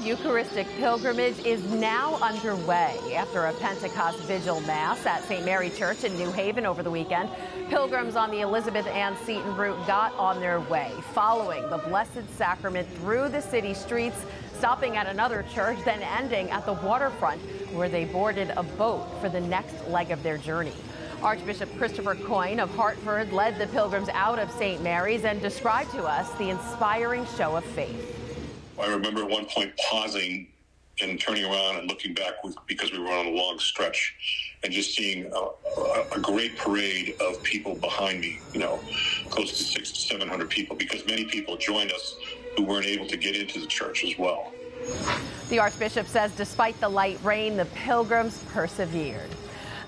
Eucharistic Pilgrimage is now underway. After a Pentecost vigil mass at St. Mary Church in New Haven over the weekend, pilgrims on the Elizabeth Ann Seton route got on their way, following the Blessed Sacrament through the city streets, stopping at another church, then ending at the waterfront, where they boarded a boat for the next leg of their journey. Archbishop Coyne of Hartford led the pilgrims out of St. Mary's and described to us the inspiring show of faith. I remember at one point pausing and turning around and looking back because we were on a long stretch and just seeing a great parade of people behind me, close to 600 to 700 people, because many people joined us who weren't able to get into the church as well. The Archbishop says despite the light rain, the pilgrims persevered.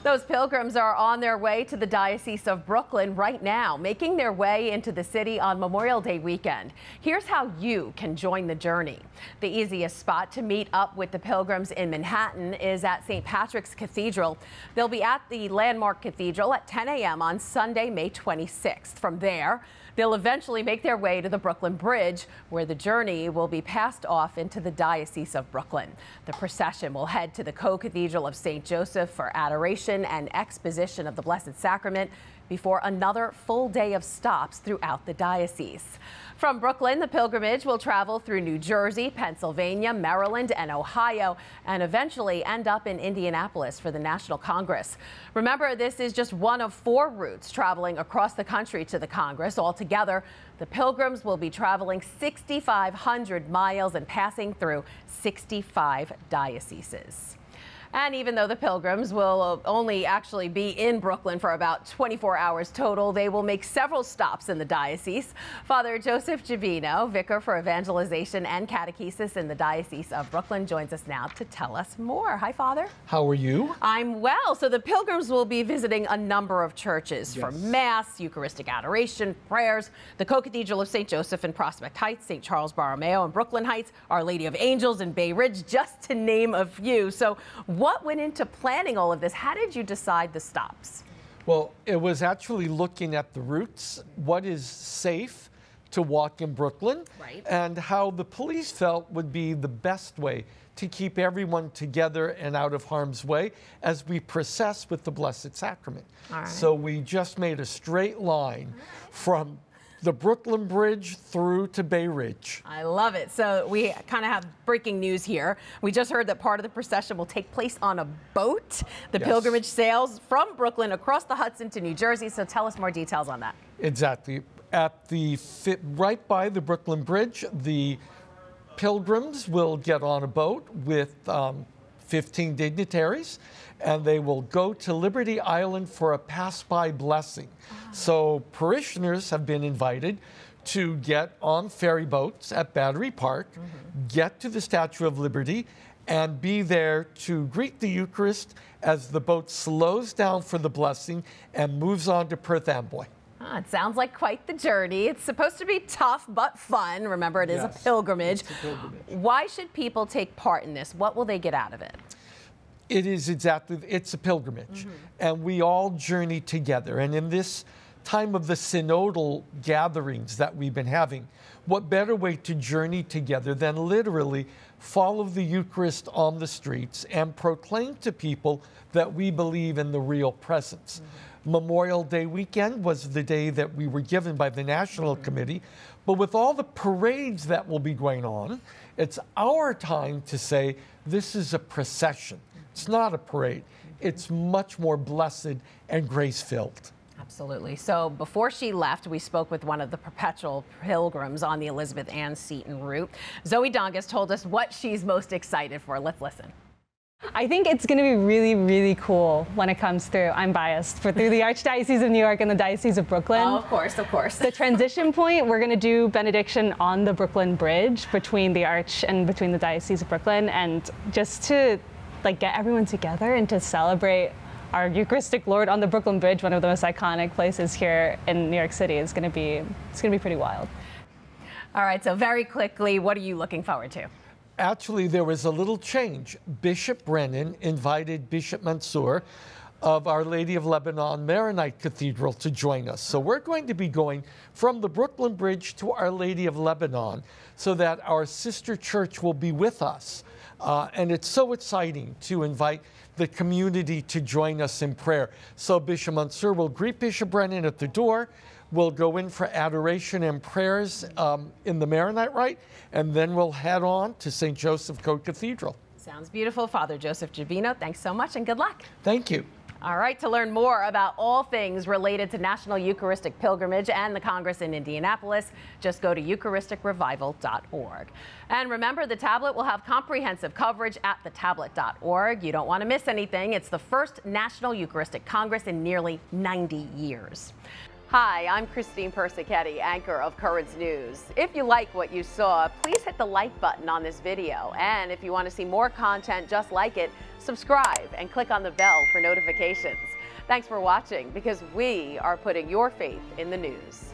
Those pilgrims are on their way to the Diocese of Brooklyn right now, making their way into the city on Memorial Day weekend. Here's how you can join the journey. The easiest spot to meet up with the pilgrims in Manhattan is at St. Patrick's Cathedral. They'll be at the landmark cathedral at 10 a.m. on Sunday, May 26th. From there, they'll eventually make their way to the Brooklyn Bridge, where the journey will be passed off into the Diocese of Brooklyn. The procession will head to the Co-Cathedral of St. Joseph for adoration and exposition of the Blessed Sacrament before another full day of stops throughout the diocese. From Brooklyn, the pilgrimage will travel through New Jersey, Pennsylvania, Maryland, and Ohio, and eventually end up in Indianapolis for the National Congress. Remember, this is just one of 4 routes traveling across the country to the Congress. Altogether, the pilgrims will be traveling 6,500 miles and passing through 65 dioceses. And even though the pilgrims will only actually be in Brooklyn for about 24 hours total, they will make several stops in the diocese. Father Joseph Givino, Vicar for Evangelization and Catechesis in the Diocese of Brooklyn, joins us now to tell us more. Hi, Father. How are you? I'm well. So the pilgrims will be visiting a number of churches for Mass, Eucharistic adoration, prayers, the Co-Cathedral of St. Joseph in Prospect Heights, St. Charles Borromeo in Brooklyn Heights, Our Lady of Angels in Bay Ridge, just to name a few. So what went into planning all of this? How did you decide the stops? Well, it was actually looking at the routes, what is safe to walk in Brooklyn, and how the police felt would be the best way to keep everyone together and out of harm's way as we process with the Blessed Sacrament. So we just made a straight line from the Brooklyn Bridge through to Bay Ridge. I love it. So we kind of have breaking news here. We just heard that part of the procession will take place on a boat. The pilgrimage sails from Brooklyn across the Hudson to New Jersey. So tell us more details on that. Exactly. Right by the Brooklyn Bridge, the pilgrims will get on a boat with 15 dignitaries, and they will go to Liberty Island for a pass-by blessing. So parishioners have been invited to get on ferry boats at Battery Park, get to the Statue of Liberty, and be there to greet the Eucharist as the boat slows down for the blessing and moves on to Perth Amboy. It sounds like quite the journey. It's supposed to be tough but fun. Remember, it is a pilgrimage. It's a pilgrimage. Why should people take part in this? What will they get out of it? It's a pilgrimage, and we all journey together. And in this time of the synodal gatherings that we've been having, what better way to journey together than literally follow the Eucharist on the streets and proclaim to people that we believe in the real presence. Memorial Day weekend was the day that we were given by the National Committee, but with all the parades that will be going on, it's our time to say this is a procession. It's not a parade. It's much more blessed and grace-filled. Absolutely. So before she left, we spoke with one of the perpetual pilgrims on the Elizabeth Ann Seton route. Zoe Dongas told us what she's most excited for. Let's listen. I think it's going to be really, really cool when it comes through, I'm biased, but through the Archdiocese of New York and the Diocese of Brooklyn. Oh, of course, of course. The transition point, we're going to do benediction on the Brooklyn Bridge between the Arch and between the Diocese of Brooklyn, and just to get everyone together and to celebrate our Eucharistic Lord on the Brooklyn Bridge, one of the most iconic places here in New York City, is going to be pretty wild. All right, so very quickly, what are you looking forward to? Actually, there was a little change. Bishop Brennan invited Bishop Mansour of Our Lady of Lebanon Maronite Cathedral to join us. So we're going to be going from the Brooklyn Bridge to Our Lady of Lebanon so that our sister church will be with us. And it's so exciting to invite the community to join us in prayer. So Bishop Mansour will greet Bishop Brennan at the door. We'll go in for adoration and prayers in the Maronite rite, and then we'll head on to St. Joseph Co-Cathedral. Sounds beautiful. Father Joseph Giavino, thanks so much and good luck. Thank you. All right, to learn more about all things related to National Eucharistic Pilgrimage and the Congress in Indianapolis, just go to eucharisticrevival.org. And remember, the tablet will have comprehensive coverage at thetablet.org. You don't want to miss anything. It's the first National Eucharistic Congress in nearly 90 years. Hi, I'm Christine Persichetti, anchor of Currents News. If you like what you saw, please hit the like button on this video. And if you want to see more content just like it, subscribe and click on the bell for notifications. Thanks for watching, because we are putting your faith in the news.